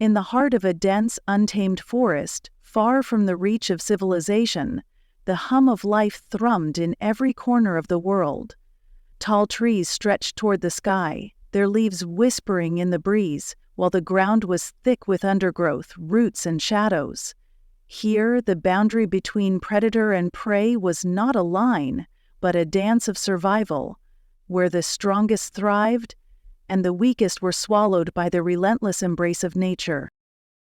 In the heart of a dense, untamed forest, far from the reach of civilization, the hum of life thrummed in every corner of the world. Tall trees stretched toward the sky, their leaves whispering in the breeze, while the ground was thick with undergrowth, roots, and shadows. Here, the boundary between predator and prey was not a line, but a dance of survival, where the strongest thrived and the weakest were swallowed by the relentless embrace of nature.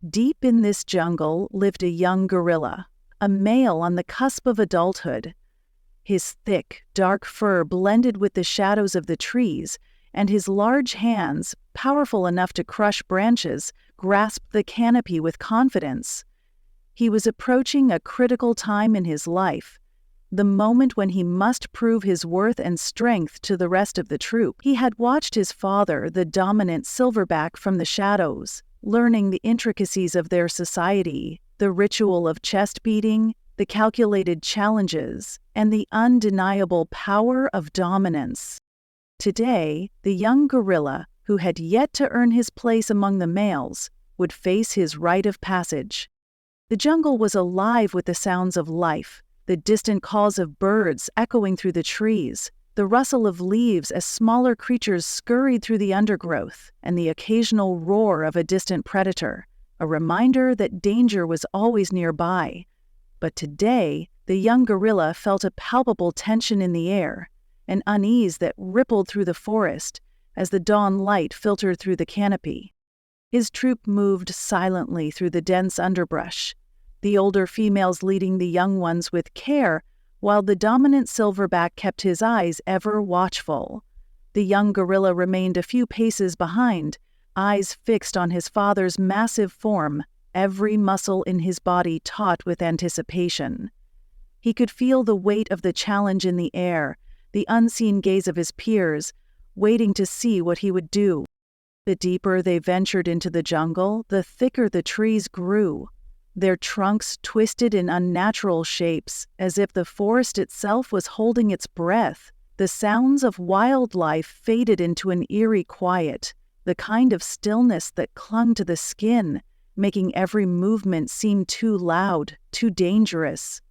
Deep in this jungle lived a young gorilla, a male on the cusp of adulthood. His thick, dark fur blended with the shadows of the trees, and his large hands, powerful enough to crush branches, grasped the canopy with confidence. He was approaching a critical time in his life, the moment when he must prove his worth and strength to the rest of the troop. He had watched his father, the dominant silverback, from the shadows, learning the intricacies of their society, the ritual of chest beating, the calculated challenges, and the undeniable power of dominance. Today, the young gorilla, who had yet to earn his place among the males, would face his rite of passage. The jungle was alive with the sounds of life, the distant calls of birds echoing through the trees, the rustle of leaves as smaller creatures scurried through the undergrowth, and the occasional roar of a distant predator, a reminder that danger was always nearby. But today, the young gorilla felt a palpable tension in the air, an unease that rippled through the forest as the dawn light filtered through the canopy. His troop moved silently through the dense underbrush, the older females leading the young ones with care, while the dominant silverback kept his eyes ever watchful. The young gorilla remained a few paces behind, eyes fixed on his father's massive form, every muscle in his body taut with anticipation. He could feel the weight of the challenge in the air, the unseen gaze of his peers, waiting to see what he would do. The deeper they ventured into the jungle, the thicker the trees grew. Their trunks twisted in unnatural shapes, as if the forest itself was holding its breath. The sounds of wildlife faded into an eerie quiet, the kind of stillness that clung to the skin, making every movement seem too loud, too dangerous.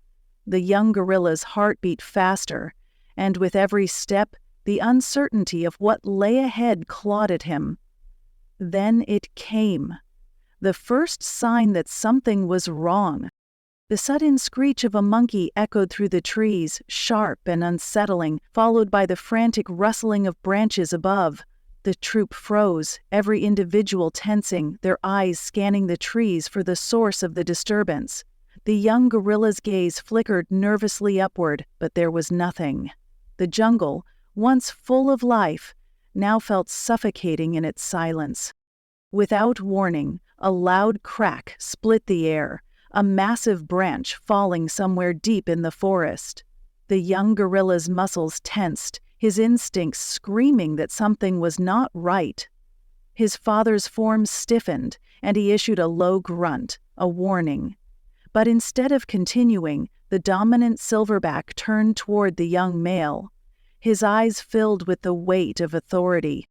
The young gorilla's heart beat faster, and with every step, the uncertainty of what lay ahead clawed at him. Then it came. The first sign that something was wrong. The sudden screech of a monkey echoed through the trees, sharp and unsettling, followed by the frantic rustling of branches above. The troop froze, every individual tensing, their eyes scanning the trees for the source of the disturbance. The young gorilla's gaze flickered nervously upward, but there was nothing. The jungle, once full of life, now felt suffocating in its silence. Without warning, a loud crack split the air, a massive branch falling somewhere deep in the forest. The young gorilla's muscles tensed, his instincts screaming that something was not right. His father's form stiffened, and he issued a low grunt, a warning. But instead of continuing, the dominant silverback turned toward the young male. His eyes filled with the weight of authority.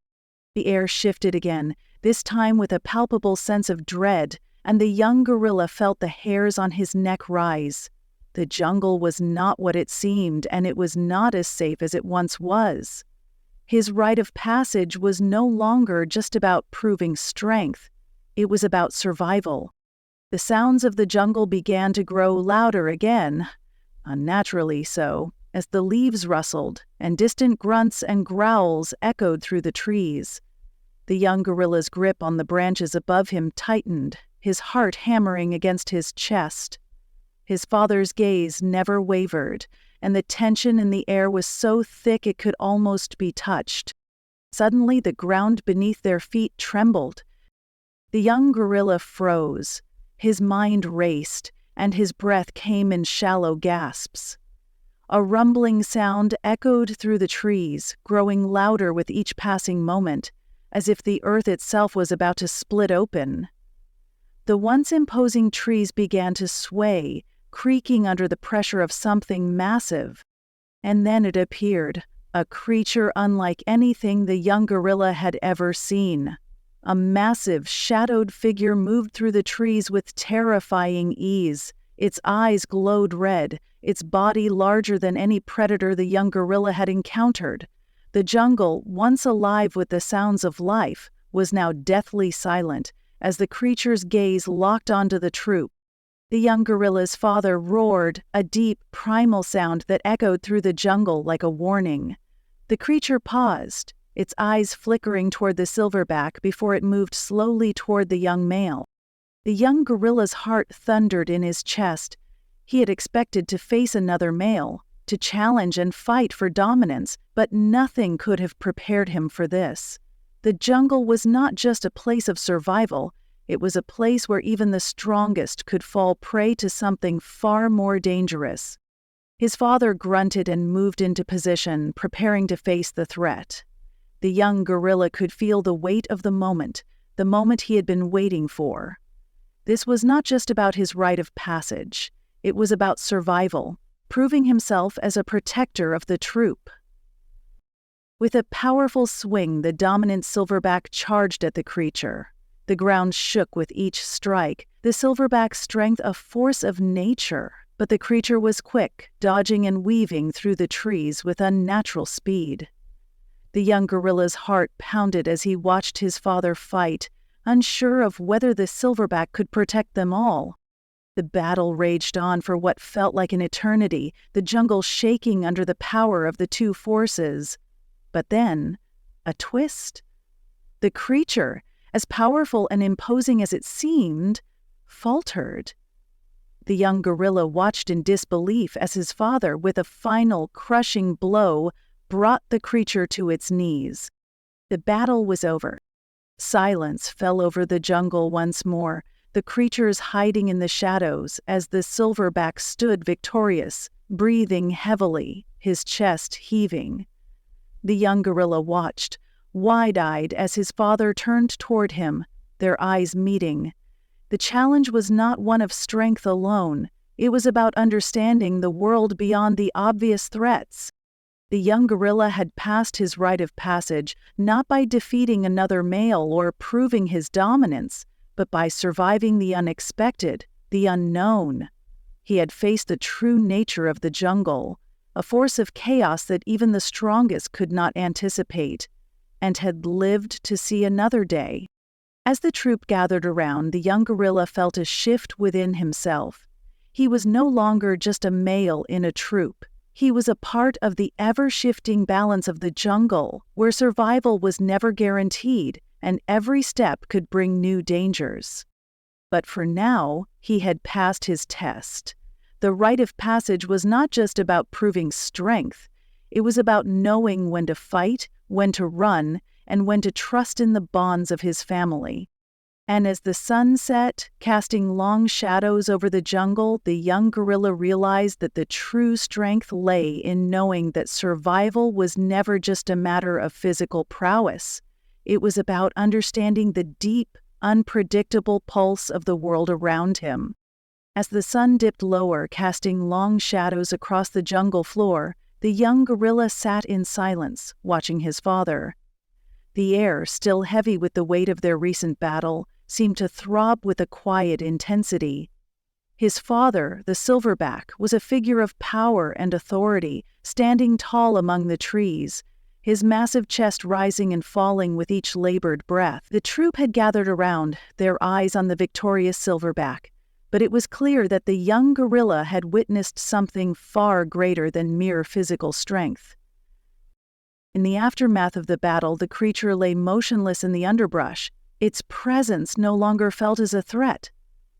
The air shifted again, this time with a palpable sense of dread, and the young gorilla felt the hairs on his neck rise. The jungle was not what it seemed, and it was not as safe as it once was. His rite of passage was no longer just about proving strength. It was about survival. The sounds of the jungle began to grow louder again, unnaturally so, as the leaves rustled, and distant grunts and growls echoed through the trees. The young gorilla's grip on the branches above him tightened, his heart hammering against his chest. His father's gaze never wavered, and the tension in the air was so thick it could almost be touched. Suddenly, the ground beneath their feet trembled. The young gorilla froze. His mind raced, and his breath came in shallow gasps. A rumbling sound echoed through the trees, growing louder with each passing moment, as if the earth itself was about to split open. The once imposing trees began to sway, creaking under the pressure of something massive. And then it appeared, a creature unlike anything the young gorilla had ever seen. A massive, shadowed figure moved through the trees with terrifying ease. Its eyes glowed red, its body larger than any predator the young gorilla had encountered. The jungle, once alive with the sounds of life, was now deathly silent as the creature's gaze locked onto the troop. The young gorilla's father roared, a deep, primal sound that echoed through the jungle like a warning. The creature paused, its eyes flickering toward the silverback before it moved slowly toward the young male. The young gorilla's heart thundered in his chest. He had expected to face another male, to challenge and fight for dominance, but nothing could have prepared him for this. The jungle was not just a place of survival, it was a place where even the strongest could fall prey to something far more dangerous. His father grunted and moved into position, preparing to face the threat. The young gorilla could feel the weight of the moment he had been waiting for. This was not just about his rite of passage. It was about survival, proving himself as a protector of the troop. With a powerful swing, the dominant silverback charged at the creature. The ground shook with each strike, the silverback's strength a force of nature, but the creature was quick, dodging and weaving through the trees with unnatural speed. The young gorilla's heart pounded as he watched his father fight, unsure of whether the silverback could protect them all. The battle raged on for what felt like an eternity, the jungle shaking under the power of the two forces. But then, a twist. The creature, as powerful and imposing as it seemed, faltered. The young gorilla watched in disbelief as his father, with a final, crushing blow, brought the creature to its knees. The battle was over. Silence fell over the jungle once more, the creatures hiding in the shadows as the silverback stood victorious, breathing heavily, his chest heaving. The young gorilla watched, wide-eyed, as his father turned toward him, their eyes meeting. The challenge was not one of strength alone. It was about understanding the world beyond the obvious threats. The young gorilla had passed his rite of passage not by defeating another male or proving his dominance, but by surviving the unexpected, the unknown. He had faced the true nature of the jungle, a force of chaos that even the strongest could not anticipate, and had lived to see another day. As the troop gathered around, the young gorilla felt a shift within himself. He was no longer just a male in a troop. He was a part of the ever-shifting balance of the jungle, where survival was never guaranteed, and every step could bring new dangers. But for now, he had passed his test. The rite of passage was not just about proving strength. It was about knowing when to fight, when to run, and when to trust in the bonds of his family. And as the sun set, casting long shadows over the jungle, the young gorilla realized that the true strength lay in knowing that survival was never just a matter of physical prowess. It was about understanding the deep, unpredictable pulse of the world around him. As the sun dipped lower, casting long shadows across the jungle floor, the young gorilla sat in silence, watching his father. The air, still heavy with the weight of their recent battle, seemed to throb with a quiet intensity. His father, the silverback, was a figure of power and authority, standing tall among the trees, his massive chest rising and falling with each labored breath. The troop had gathered around, their eyes on the victorious silverback, but it was clear that the young gorilla had witnessed something far greater than mere physical strength. In the aftermath of the battle, the creature lay motionless in the underbrush. Its presence no longer felt as a threat.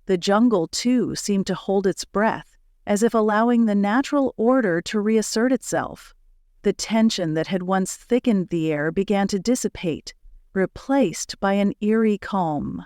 The jungle, too, seemed to hold its breath, as if allowing the natural order to reassert itself. The tension that had once thickened the air began to dissipate, replaced by an eerie calm.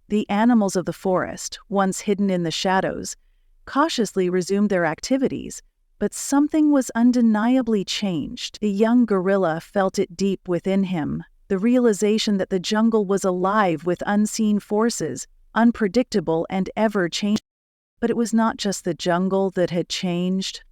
The animals of the forest, once hidden in the shadows, cautiously resumed their activities, but something was undeniably changed. The young gorilla felt it deep within him, the realization that the jungle was alive with unseen forces, unpredictable and ever-changing. But it was not just the jungle that had changed.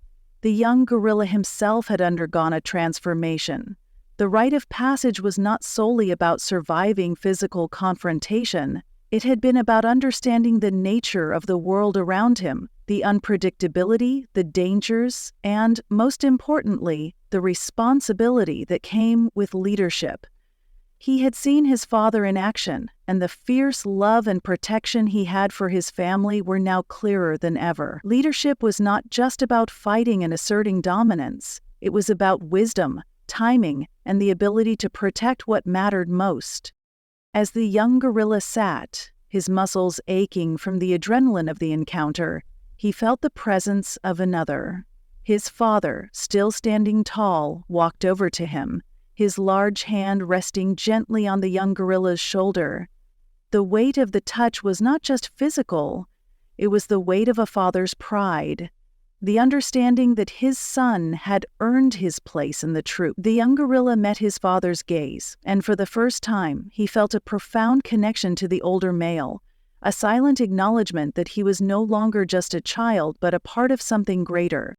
The young gorilla himself had undergone a transformation. The rite of passage was not solely about surviving physical confrontation. It had been about understanding the nature of the world around him, the unpredictability, the dangers, and, most importantly, the responsibility that came with leadership. He had seen his father in action, and the fierce love and protection he had for his family were now clearer than ever. Leadership was not just about fighting and asserting dominance. It was about wisdom, timing, and the ability to protect what mattered most. As the young gorilla sat, his muscles aching from the adrenaline of the encounter, he felt the presence of another. His father, still standing tall, walked over to him, his large hand resting gently on the young gorilla's shoulder. The weight of the touch was not just physical, it was the weight of a father's pride, the understanding that his son had earned his place in the troop. The young gorilla met his father's gaze, and for the first time, he felt a profound connection to the older male, a silent acknowledgement that he was no longer just a child but a part of something greater.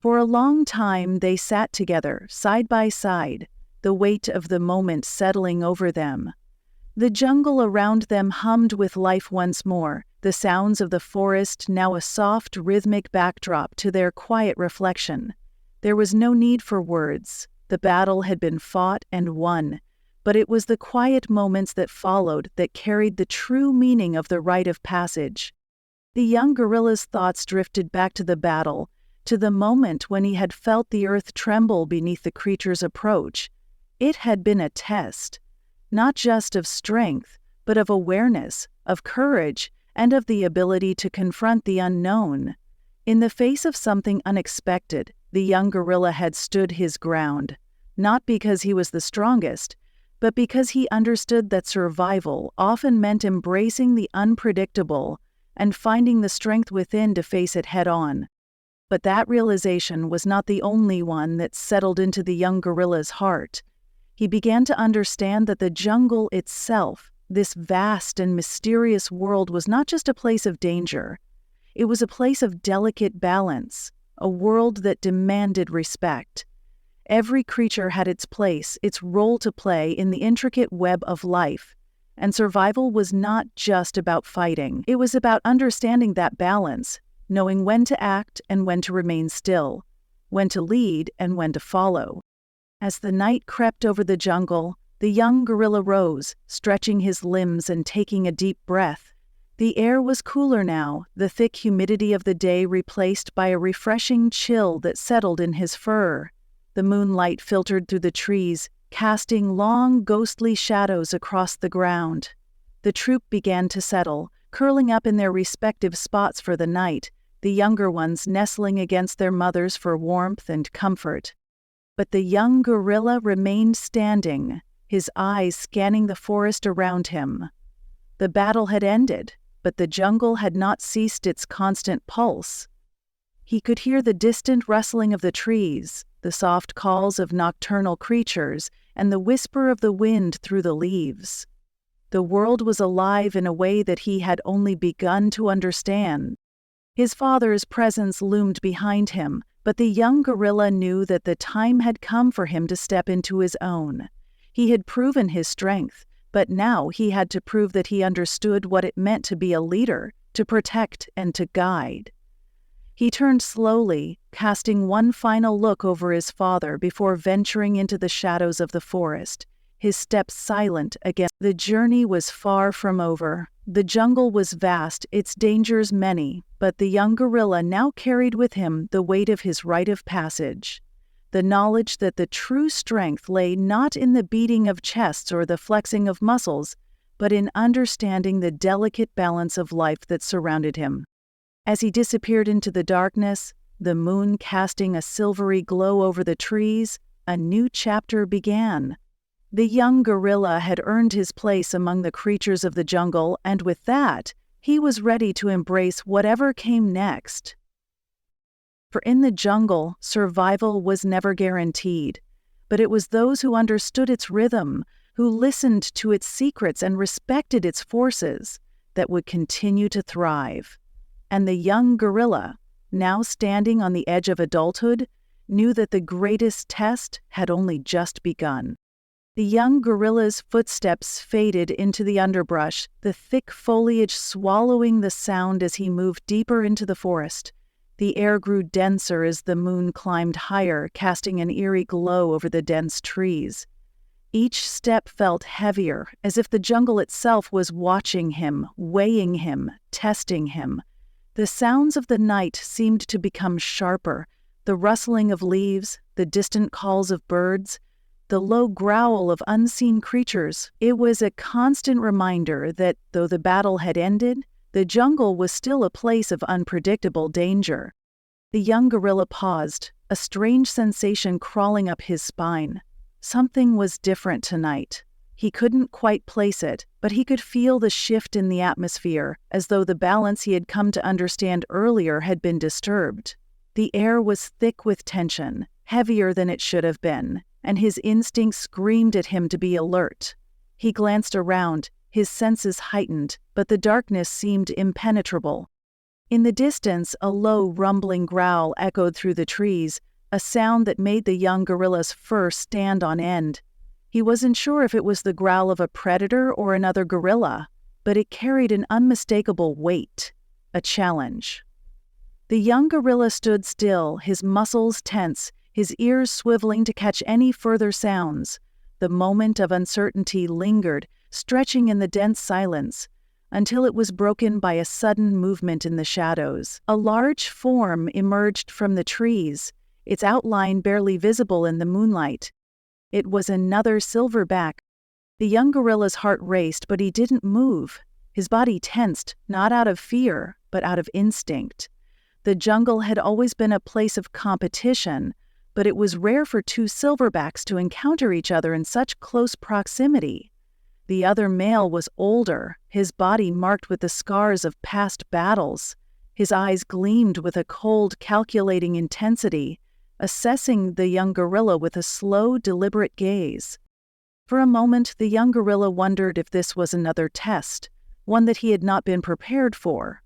For a long time they sat together, side by side, the weight of the moment settling over them. The jungle around them hummed with life once more, the sounds of the forest now a soft, rhythmic backdrop to their quiet reflection. There was no need for words. The battle had been fought and won, but it was the quiet moments that followed that carried the true meaning of the rite of passage. The young gorilla's thoughts drifted back to the battle, to the moment when he had felt the earth tremble beneath the creature's approach. It had been a test, not just of strength, but of awareness, of courage, and of the ability to confront the unknown. In the face of something unexpected, the young gorilla had stood his ground, not because he was the strongest, but because he understood that survival often meant embracing the unpredictable and finding the strength within to face it head-on. But that realization was not the only one that settled into the young gorilla's heart. He began to understand that the jungle itself, this vast and mysterious world, was not just a place of danger. It was a place of delicate balance, a world that demanded respect. Every creature had its place, its role to play in the intricate web of life, and survival was not just about fighting. It was about understanding that balance, knowing when to act and when to remain still, when to lead and when to follow. As the night crept over the jungle, the young gorilla rose, stretching his limbs and taking a deep breath. The air was cooler now, the thick humidity of the day replaced by a refreshing chill that settled in his fur. The moonlight filtered through the trees, casting long, ghostly shadows across the ground. The troop began to settle, curling up in their respective spots for the night, the younger ones nestling against their mothers for warmth and comfort. But the young gorilla remained standing, his eyes scanning the forest around him. The battle had ended, but the jungle had not ceased its constant pulse. He could hear the distant rustling of the trees, the soft calls of nocturnal creatures, and the whisper of the wind through the leaves. The world was alive in a way that he had only begun to understand. His father's presence loomed behind him, but the young gorilla knew that the time had come for him to step into his own. He had proven his strength, but now he had to prove that he understood what it meant to be a leader, to protect and to guide. He turned slowly, casting one final look over his father before venturing into the shadows of the forest, his steps silent again. The journey was far from over. The jungle was vast, its dangers many, but the young gorilla now carried with him the weight of his rite of passage, the knowledge that the true strength lay not in the beating of chests or the flexing of muscles, but in understanding the delicate balance of life that surrounded him. As he disappeared into the darkness, the moon casting a silvery glow over the trees, a new chapter began. The young gorilla had earned his place among the creatures of the jungle, and with that, he was ready to embrace whatever came next. For in the jungle, survival was never guaranteed, but it was those who understood its rhythm, who listened to its secrets and respected its forces, that would continue to thrive. And the young gorilla, now standing on the edge of adulthood, knew that the greatest test had only just begun. The young gorilla's footsteps faded into the underbrush, the thick foliage swallowing the sound as he moved deeper into the forest. The air grew denser as the moon climbed higher, casting an eerie glow over the dense trees. Each step felt heavier, as if the jungle itself was watching him, weighing him, testing him. The sounds of the night seemed to become sharper, the rustling of leaves, the distant calls of birds, the low growl of unseen creatures. It was a constant reminder that, though the battle had ended, the jungle was still a place of unpredictable danger. The young gorilla paused, a strange sensation crawling up his spine. Something was different tonight. He couldn't quite place it, but he could feel the shift in the atmosphere, as though the balance he had come to understand earlier had been disturbed. The air was thick with tension, heavier than it should have been, and his instincts screamed at him to be alert. He glanced around, his senses heightened, but the darkness seemed impenetrable. In the distance, a low, rumbling growl echoed through the trees, a sound that made the young gorilla's fur stand on end. He wasn't sure if it was the growl of a predator or another gorilla, but it carried an unmistakable weight, a challenge. The young gorilla stood still, his muscles tense, his ears swiveling to catch any further sounds. The moment of uncertainty lingered, stretching in the dense silence, until it was broken by a sudden movement in the shadows. A large form emerged from the trees, its outline barely visible in the moonlight. It was another silverback. The young gorilla's heart raced, but he didn't move. His body tensed, not out of fear, but out of instinct. The jungle had always been a place of competition, but it was rare for two silverbacks to encounter each other in such close proximity. The other male was older, his body marked with the scars of past battles. His eyes gleamed with a cold, calculating intensity, assessing the young gorilla with a slow, deliberate gaze. For a moment, the young gorilla wondered if this was another test, one that he had not been prepared for.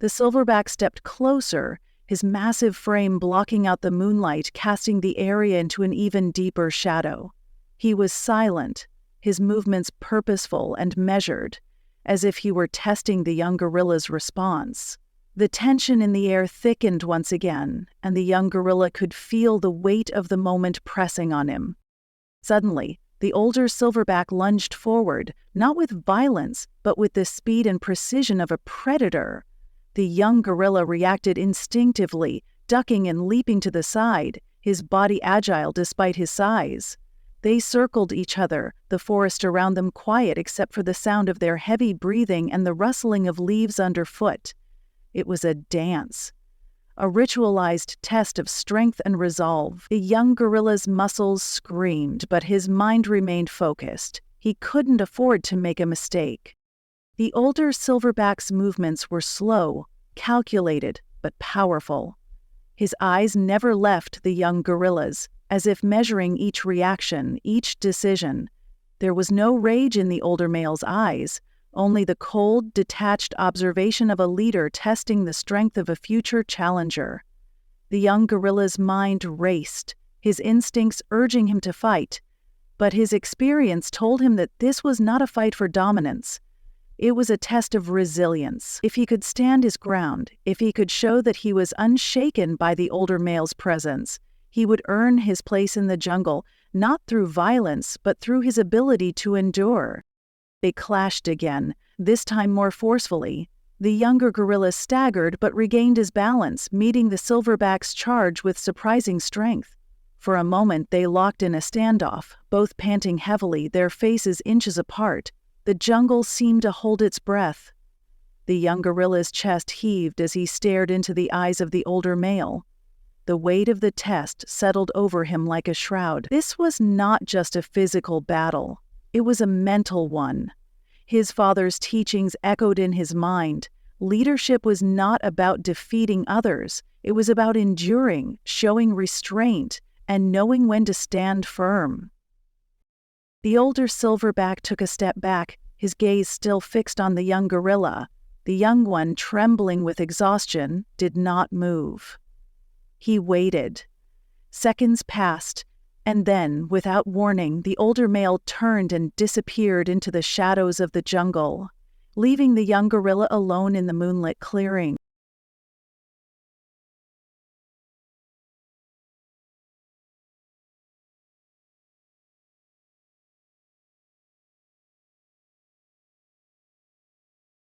The silverback stepped closer, his massive frame blocking out the moonlight, casting the area into an even deeper shadow. He was silent, his movements purposeful and measured, as if he were testing the young gorilla's response. The tension in the air thickened once again, and the young gorilla could feel the weight of the moment pressing on him. Suddenly, the older silverback lunged forward, not with violence, but with the speed and precision of a predator. The young gorilla reacted instinctively, ducking and leaping to the side, his body agile despite his size. They circled each other, the forest around them quiet except for the sound of their heavy breathing and the rustling of leaves underfoot. It was a dance, a ritualized test of strength and resolve. The young gorilla's muscles screamed, but his mind remained focused. He couldn't afford to make a mistake. The older silverback's movements were slow, calculated, but powerful. His eyes never left the young gorilla's, as if measuring each reaction, each decision. There was no rage in the older male's eyes, only the cold, detached observation of a leader testing the strength of a future challenger. The young gorilla's mind raced, his instincts urging him to fight, but his experience told him that this was not a fight for dominance. It was a test of resilience. If he could stand his ground, if he could show that he was unshaken by the older male's presence, he would earn his place in the jungle, not through violence, but through his ability to endure. They clashed again, this time more forcefully. The younger gorilla staggered but regained his balance, meeting the silverback's charge with surprising strength. For a moment they locked in a standoff, both panting heavily, their faces inches apart. The jungle seemed to hold its breath. The young gorilla's chest heaved as he stared into the eyes of the older male. The weight of the test settled over him like a shroud. This was not just a physical battle. It was a mental one. His father's teachings echoed in his mind. Leadership was not about defeating others. It was about enduring, showing restraint, and knowing when to stand firm. The older silverback took a step back, his gaze still fixed on the young gorilla. The young one, trembling with exhaustion, did not move. He waited. Seconds passed, and then, without warning, the older male turned and disappeared into the shadows of the jungle, leaving the young gorilla alone in the moonlit clearing.